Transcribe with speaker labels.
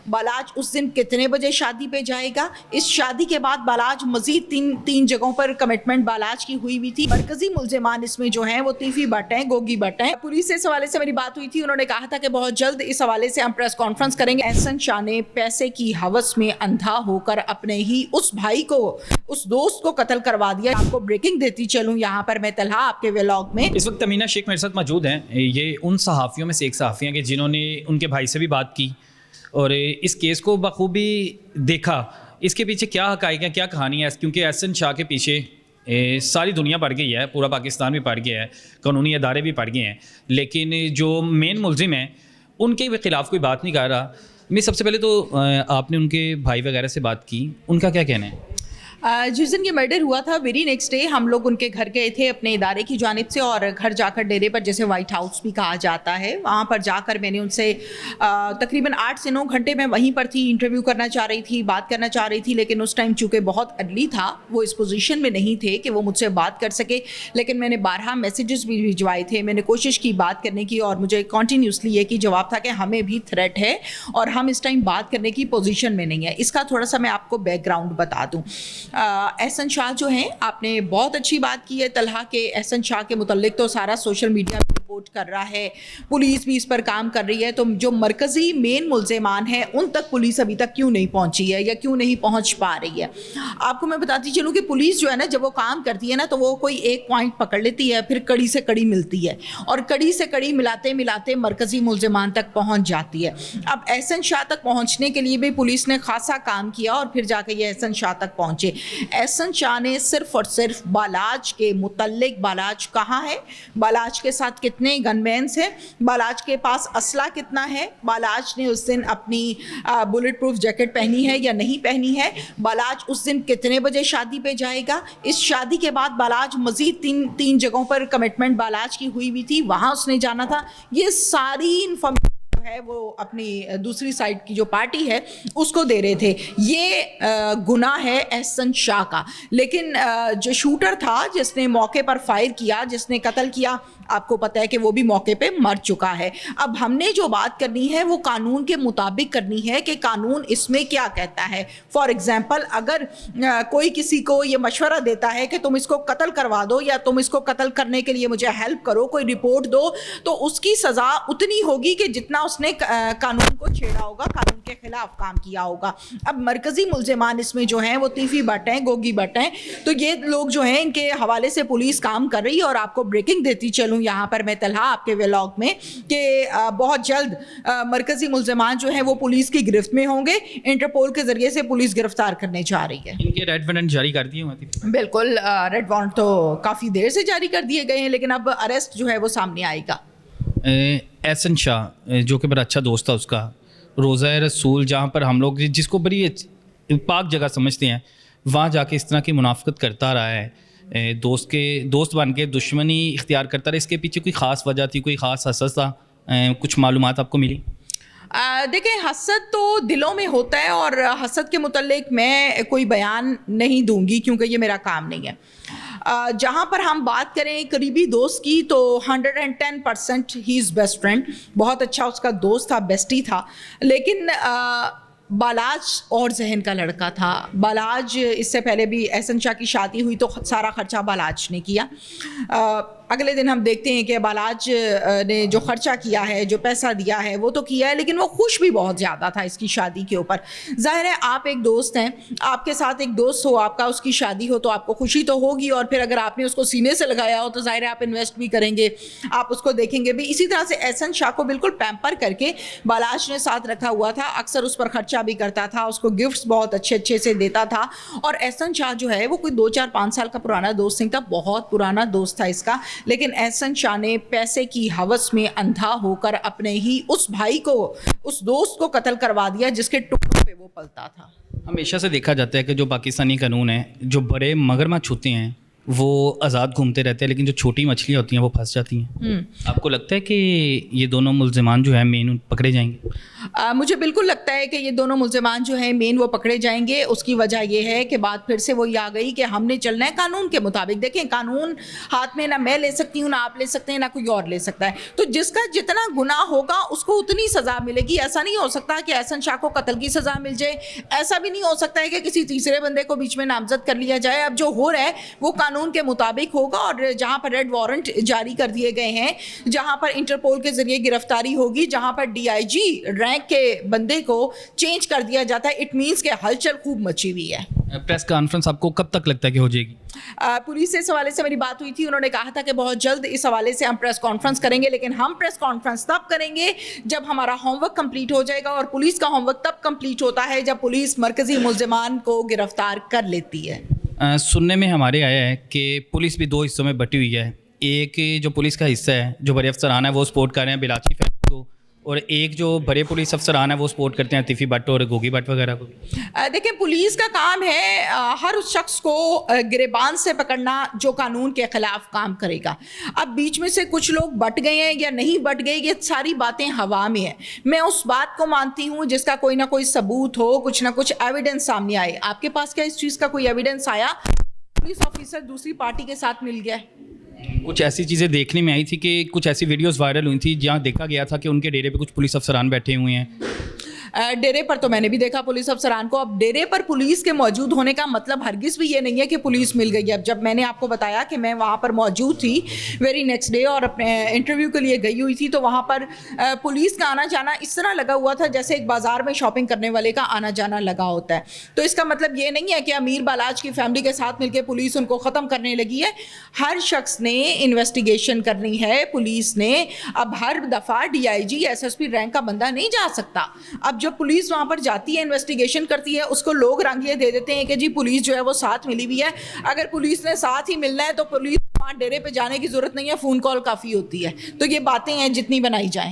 Speaker 1: बालाज उस दिन कितने बजे शादी पे जाएगा। इस शादी के बाद बालाज मजीद तीन जगहों पर कमिटमेंट बालाज की हुई भी थी। मरकजी मुल्जिमान इसमें जो हैं वो तीफी भट्ट हैं, गोगी भट्ट हैं। पुलिस से इस हवाले से मेरी बात हुई थी, उन्होंने कहा था कि बहुत जल्द इस हवाले से हम प्रेस कॉन्फ्रेंस करेंगे। एहसन शाह ने पैसे की हवस में अंधा होकर अपने ही उस भाई को, उस दोस्त को कत्ल करवा दिया। आपको ब्रेकिंग देती चलूं यहाँ पर मैं तलहा आपके व्लॉग में।
Speaker 2: इस वक्त तमीना शेख मेरे साथ मौजूद हैं। ये उन सहाफ़ियों में से एक सहाफ़ी हैं कि जिन्होंने उनके भाई से भी बात की और इस केस को बखूबी देखा। इसके पीछे क्या हक़ाइक़ हैं, क्या कहानी है, क्योंकि एहसन शाह के पीछे सारी दुनिया पड़ गई है, पूरा पाकिस्तान भी पड़ गया है, कानूनी अदारे भी पड़ गए हैं, लेकिन जो मेन मुलजिम हैं उनके ख़िलाफ़ कोई बात नहीं कर रहा। मैं सबसे पहले तो आपने उनके भाई वगैरह से बात की, उनका क्या कहना है?
Speaker 1: जिस दिन ये मर्डर हुआ था वेरी नेक्स्ट डे हम लोग उनके घर गए थे अपने इदारे की जानिब से, और घर जाकर डेरे पर, जैसे वाइट हाउस भी कहा जाता है, वहाँ पर जाकर मैंने उनसे तकरीबन 8 से 9 घंटे मैं वहीं पर थी। इंटरव्यू करना चाह रही थी, बात करना चाह रही थी, लेकिन उस टाइम चूँकि बहुत अर्ली था, वो इस पोजीशन में नहीं थे कि वो मुझसे बात कर सके। लेकिन मैंने 12 मैसेजेस भी भिजवाए थे, मैंने कोशिश की बात करने की, और मुझे कॉन्टीन्यूसली ये कि जवाब था कि हमें भी थ्रेट है और हम इस टाइम बात करने की पोजीशन में नहीं है। इसका थोड़ा सा मैं आपको बैकग्राउंड बता दूँ। एहसन शाह जो हैं, आपने बहुत अच्छी बात की है तलहा के एहसन शाह के मुतल्लिक तो सारा सोशल मीडिया भी रिपोर्ट कर रहा है, पुलिस भी इस पर काम कर रही है। तो जो मरकज़ी मेन मुल्ज़िमान हैं उन तक पुलिस अभी तक क्यों नहीं पहुंची है या क्यों नहीं पहुंच पा रही है। आपको मैं बताती चलूँ कि पुलिस जो है ना, जब वो काम करती है ना, तो वो कोई एक पॉइंट पकड़ लेती है, फिर कड़ी से कड़ी मिलती है, और कड़ी से कड़ी मिलाते मिलाते मरकज़ी मुल्ज़िमान तक पहुँच जाती है। अब एहसन शाह तक पहुँचने के लिए भी पुलिस ने खासा काम किया और फिर जाकर ये एहसन शाह तक पहुँचे। एहसन शाह ने सिर्फ और सिर्फ बालाज के मुतल्लिक, बालाज कहाँ है, बालाज के साथ कितने गनमैन्स हैं, बालाज के पास असला कितना है, बालाज ने उस दिन अपनी बुलेट प्रूफ जैकेट पहनी है या नहीं पहनी है, बालाज उस दिन कितने बजे शादी पे जाएगा। इस शादी के बाद बालाज मजीद तीन जगहों पर कमिटमेंट बालाज की हुई भी थी, वहाँ उसने जाना था। ये सारी इन्फॉर्मेशन है वो अपनी दूसरी साइड की जो पार्टी है उसको दे रहे थे। ये गुनाह है एहसन शाह का। लेकिन जो शूटर था, जिसने मौके पर फायर किया, जिसने कत्ल किया, आपको पता है कि वो भी मौके पे मर चुका है। अब हमने जो बात करनी है वो कानून के मुताबिक करनी है कि कानून इसमें क्या कहता है। फॉर एग्जाम्पल, अगर कोई किसी को ये मशवरा देता है कि तुम इसको कत्ल करवा दो या तुम इसको कत्ल करने के लिए मुझे हेल्प करो, कोई रिपोर्ट दो, तो उसकी सज़ा उतनी होगी कि जितना उसने कानून को छेड़ा होगा, कानून के खिलाफ काम किया होगा। अब मरकज़ी मुल्ज़िमान इसमें जो हैं वो तीफी भट्ट हैं, गोगी भट्ट हैं, तो ये लोग जो हैं इनके हवाले से पुलिस काम कर रही है। और आपको ब्रेकिंग देती चलूँ यहाँ पर मैं तलहा आपके व्लॉग में कि बहुत जल्द मरकज़ी मुल्ज़िमान जो हैं वो पुलिस की गिरफ्त में होंगे। इंटरपोल के ज़रिए से पुलिस गिरफ्तार करने जा रही है।
Speaker 2: इनके रेड वारंट जारी कर दिए हुए थे?
Speaker 1: बिल्कुल, रेड वारंट तो काफ़ी देर से जारी कर दिए गए हैं, लेकिन अब अरेस्ट जो है वो सामने आएगा।
Speaker 2: एहसन शाह जो कि बड़ा अच्छा दोस्त था उसका, रोज़ा रसूल जहाँ पर हम लोग जिसको बड़ी पाक जगह समझते हैं, वहाँ जाके इस तरह की मुनाफिकत करता रहा है, दोस्त बन के दुश्मनी इख्तियार करता रहा। इसके पीछे कोई ख़ास वजह थी, कोई ख़ास हसद था, कुछ मालूमात आपको मिली?
Speaker 1: देखें, हसद तो दिलों में होता है और हसद के मुतल्लिक मैं कोई बयान नहीं दूंगी क्योंकि ये मेरा काम नहीं है। जहाँ पर हम बात करें करीबी दोस्त की, तो 110% ही इज़ बेस्ट फ्रेंड, बहुत अच्छा उसका दोस्त था, बेस्टी था। लेकिन बालाज और जहन का लड़का था। बालाज, इससे पहले भी एहसन शाह की शादी हुई तो सारा ख़र्चा बालाज ने किया। अगले दिन हम देखते हैं कि बालाज ने जो ख़र्चा किया है, जो पैसा दिया है, वो तो किया है, लेकिन वो खुश भी बहुत ज़्यादा था इसकी शादी के ऊपर। ज़ाहिर है, आप एक दोस्त हैं, आपके साथ एक दोस्त हो आपका, उसकी शादी हो तो आपको खुशी तो होगी, और फिर अगर आपने उसको सीने से लगाया हो तो ज़ाहिर है आप इन्वेस्ट भी करेंगे, आप उसको देखेंगे भी। इसी तरह से एहसन शाह को बिल्कुल पैम्पर करके बालाज ने साथ रखा हुआ था, अक्सर उस पर ख़र्चा भी करता था, उसको गिफ्ट्स बहुत अच्छे से देता था। और एहसन शाह जो है वो कोई 2-4-5 साल का पुराना दोस्त नहीं था, बहुत पुराना दोस्त था इसका। लेकिन एहसन शाह ने पैसे की हवस में अंधा होकर अपने ही उस भाई को, उस दोस्त को कत्ल करवा दिया जिसके टुकड़ों पे वो पलता था।
Speaker 2: हमेशा से देखा जाता है कि जो पाकिस्तानी कानून है, जो बड़े मगरमच्छ होते हैं وہ آزاد گھومتے رہتے ہیں, لیکن جو چھوٹی مچھلیاں ہوتی ہیں وہ پھنس جاتی ہیں. آپ کو لگتا ہے کہ یہ دونوں ملزمان جو ہیں مین پکڑے جائیں گے؟
Speaker 1: مجھے بالکل لگتا ہے کہ یہ دونوں ملزمان جو ہیں مین وہ پکڑے جائیں گے. اس کی وجہ یہ ہے کہ بات پھر سے وہی آ گئی کہ ہم نے چلنا ہے قانون کے مطابق. دیکھیں قانون ہاتھ میں نہ میں لے سکتی ہوں, نہ آپ لے سکتے ہیں, نہ کوئی اور لے سکتا ہے. تو جس کا جتنا گناہ ہوگا اس کو اتنی سزا ملے گی. ایسا نہیں ہو سکتا کہ احسن شاہ کو قتل کی سزا مل جائے, ایسا بھی نہیں ہو سکتا ہے کہ کسی تیسرے بندے کو بیچ میں نامزد کر لیا جائے. اب جو ہو رہا ہے وہ قانون کے مطابق ہوگا, اور جہاں پر ریڈ وارنٹ جاری کر دیے گئے ہیں, جہاں پر انٹرپول کے ذریعے گرفتاری ہوگی, جہاں پر DIG رینک کے بندے کو چینج کر دیا جاتا ہے, اٹ مینس کہ ہلچل خوب مچی ہوئی ہے.
Speaker 2: پریس کانفرنس آپ کو کب تک لگتا ہے کہ ہو جائے گی؟
Speaker 1: پولیس سے اس حوالے سے میری بات ہوئی تھی, انہوں نے کہا تھا کہ بہت جلد اس حوالے سے ہم پریس کانفرنس کریں گے, لیکن ہم پریس کانفرنس تب کریں گے جب ہمارا ہوم ورک کمپلیٹ ہو جائے گا. اور پولیس کا ہوم ورک تب کمپلیٹ ہوتا ہے جب پولیس مرکزی ملزمان کو گرفتار کر لیتی ہے.
Speaker 2: سننے میں ہمارے آیا ہے کہ پولیس بھی دو حصوں میں بٹی ہوئی ہے. ایک جو پولیس کا حصہ ہے جو بڑے افسران ہیں وہ سپورٹ کر رہے ہیں بلاچی فیملی کو, اور ایک جو بڑے پولیس افسران ہیں وہ سپورٹ کرتے ہیں عاطفی بٹ اور گوگی بٹ وغیرہ کو.
Speaker 1: دیکھیں پولیس کا کام ہے ہر اس شخص کو گریبان سے پکڑنا جو قانون کے خلاف کام کرے گا. اب بیچ میں سے کچھ لوگ بٹ گئے ہیں یا نہیں بٹ گئے, یہ ساری باتیں ہوا میں ہیں. میں اس بات کو مانتی ہوں جس کا کوئی نہ کوئی ثبوت ہو, کچھ نہ کچھ ایویڈنس سامنے آئے. آپ کے پاس کیا اس چیز کا کوئی ایویڈنس آیا پولیس آفیسر دوسری پارٹی کے ساتھ مل گیا؟
Speaker 2: کچھ ایسی چیزیں دیکھنے میں آئی تھی کہ کچھ ایسی ویڈیوز وائرل ہوئی تھیں جہاں دیکھا گیا تھا کہ ان کے ڈیرے پہ کچھ پولیس افسران بیٹھے ہوئے ہیں.
Speaker 1: ڈیرے پر تو میں نے بھی دیکھا پولیس افسران کو. اب ڈیرے پر پولیس کے موجود ہونے کا مطلب ہرگز بھی یہ نہیں ہے کہ پولیس مل گئی ہے. اب جب میں نے آپ کو بتایا کہ میں وہاں پر موجود تھی ویری نیکسٹ ڈے اور اپنے انٹرویو کے لیے گئی ہوئی تھی, تو وہاں پر پولیس کا آنا جانا اس طرح لگا ہوا تھا جیسے ایک بازار میں شاپنگ کرنے والے کا آنا جانا لگا ہوتا ہے. تو اس کا مطلب یہ نہیں ہے کہ امیر بالاج کی فیملی کے ساتھ مل کے پولیس ان کو ختم کرنے لگی ہے. ہر شخص نے انویسٹیگیشن کرنی ہے پولیس نے. اب ہر دفعہ DIG SSP رینک کا بندہ نہیں جا سکتا. اب جب پولیس وہاں پر جاتی ہے انویسٹیگیشن کرتی ہے, اس کو لوگ رنگ یہ دے دیتے ہیں کہ جی پولیس جو ہے وہ ساتھ ملی ہوئی ہے. اگر پولیس نے ساتھ ہی ملنا ہے تو پولیس وہاں ڈیرے پہ جانے کی ضرورت نہیں ہے, فون کال کافی ہوتی ہے. تو یہ باتیں ہیں جتنی بنائی جائیں.